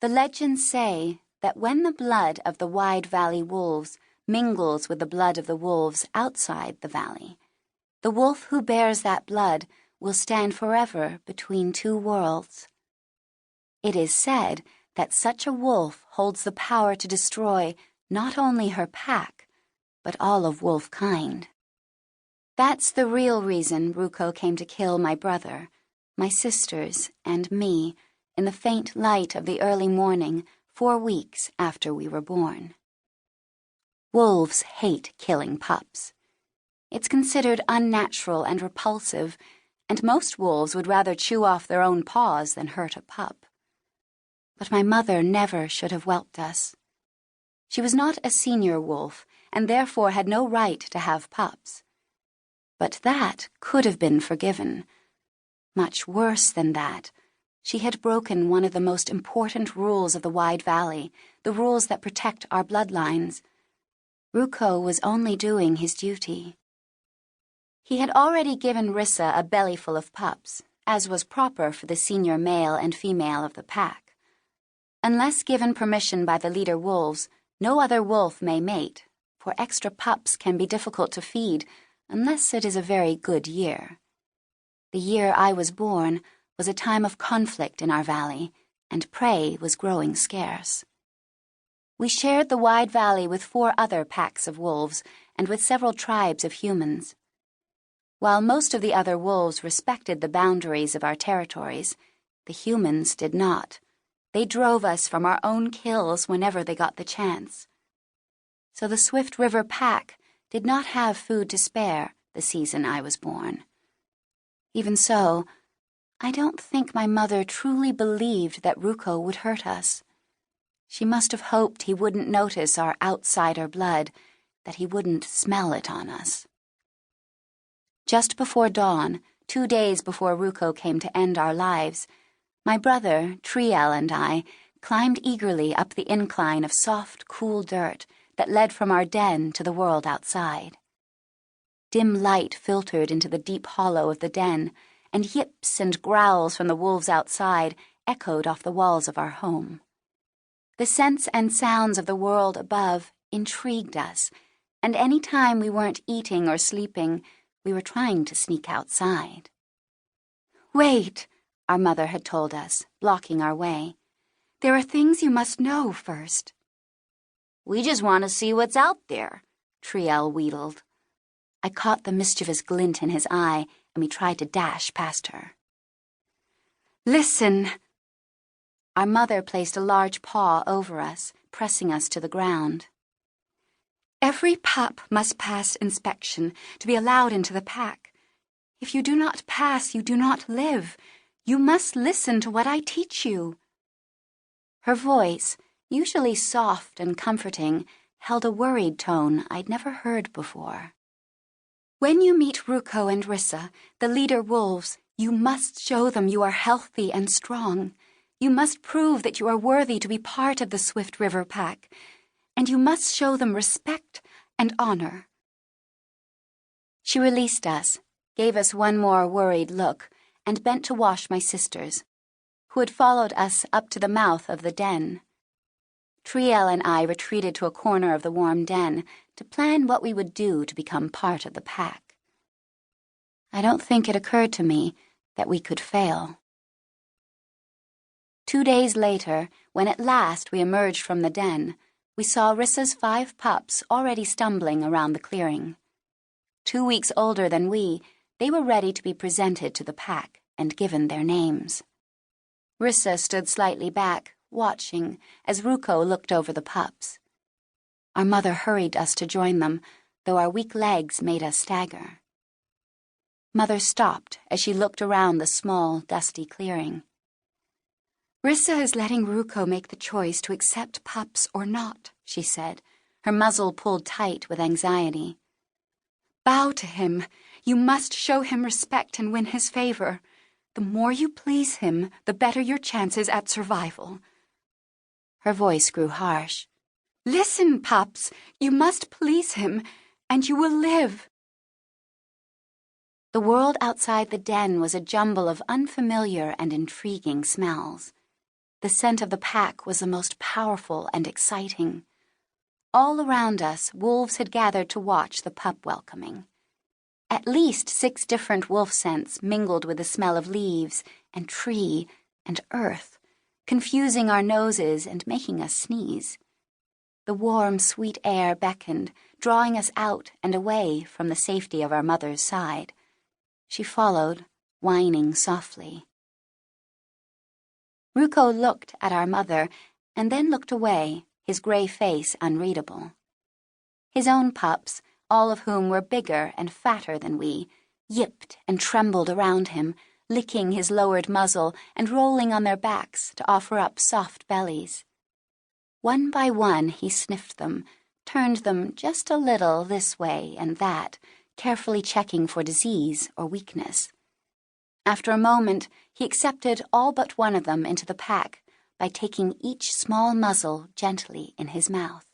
The legends say that when the blood of the Wide Valley wolves mingles with the blood of the wolves outside the valley, the wolf who bears that blood will stand forever between two worlds. It is said that such a wolf holds the power to destroy not only her pack, but all of wolfkind. That's the real reason Ruko came to kill my brother, my sisters, and me in the faint light of the early morning 4 weeks after we were born. Wolves hate killing pups. It's considered unnatural and repulsive, and most wolves would rather chew off their own paws than hurt a pup. But my mother never should have whelped us. She was not a senior wolf, and therefore had no right to have pups. But that could have been forgiven. Much worse than that, she had broken one of the most important rules of the Wide Valley, the rules that protect our bloodlines. Ruko was only doing his duty. He had already given Rissa a bellyful of pups, as was proper for the senior male and female of the pack. Unless given permission by the leader wolves, no other wolf may mate, for extra pups can be difficult to feed unless it is a very good year. The year I was born was a time of conflict in our valley, and prey was growing scarce. We shared the Wide Valley with 4 other packs of wolves and with several tribes of humans. While most of the other wolves respected the boundaries of our territories, the humans did not. They drove us from our own kills whenever they got the chance. So the Swift River Pack did not have food to spare the season I was born. Even so, I don't think my mother truly believed that Ruko would hurt us. She must have hoped he wouldn't notice our outsider blood, that he wouldn't smell it on us. Just before dawn, 2 days before Ruko came to end our lives, my brother, Triel, and I climbed eagerly up the incline of soft, cool dirt that led from our den to the world outside. Dim light filtered into the deep hollow of the den, and yips and growls from the wolves outside echoed off the walls of our home. The scents and sounds of the world above intrigued us, and any time we weren't eating or sleeping, we were trying to sneak outside. "Wait," our mother had told us, blocking our way. "There are things you must know first." "We just want to see what's out there," Triel wheedled. I caught the mischievous glint in his eye, and we tried to dash past her. "Listen." Our mother placed a large paw over us, pressing us to the ground. "Every pup must pass inspection to be allowed into the pack. If you do not pass, you do not live. You must listen to what I teach you." Her voice, usually soft and comforting, held a worried tone I'd never heard before. "When you meet Ruko and Rissa, the leader wolves, you must show them you are healthy and strong. You must prove that you are worthy to be part of the Swift River Pack, and you must show them respect and honor." She released us, gave us one more worried look, and bent to wash my sisters, who had followed us up to the mouth of the den. Triel and I retreated to a corner of the warm den to plan what we would do to become part of the pack. I don't think it occurred to me that we could fail. 2 days later, when at last we emerged from the den, we saw Rissa's 5 pups already stumbling around the clearing. 2 weeks older than we, they were ready to be presented to the pack and given their names. Rissa stood slightly back, watching, as Ruko looked over the pups. Our mother hurried us to join them, though our weak legs made us stagger. Mother stopped as she looked around the small, dusty clearing. "Rissa is letting Ruko make the choice to accept pups or not," she said, her muzzle pulled tight with anxiety. "Bow to him. You must show him respect and win his favor. The more you please him, the better your chances at survival." Her voice grew harsh. "Listen, pups. You must please him, and you will live." The world outside the den was a jumble of unfamiliar and intriguing smells. The scent of the pack was the most powerful and exciting. All around us, wolves had gathered to watch the pup welcoming. At least 6 different wolf scents mingled with the smell of leaves and tree and earth, confusing our noses and making us sneeze. The warm, sweet air beckoned, drawing us out and away from the safety of our mother's side. She followed, whining softly. Ruko looked at our mother and then looked away, his gray face unreadable. His own pups, all of whom were bigger and fatter than we, yipped and trembled around him, licking his lowered muzzle and rolling on their backs to offer up soft bellies. One by one he sniffed them, turned them just a little this way and that, carefully checking for disease or weakness. After a moment, he accepted all but one of them into the pack by taking each small muzzle gently in his mouth.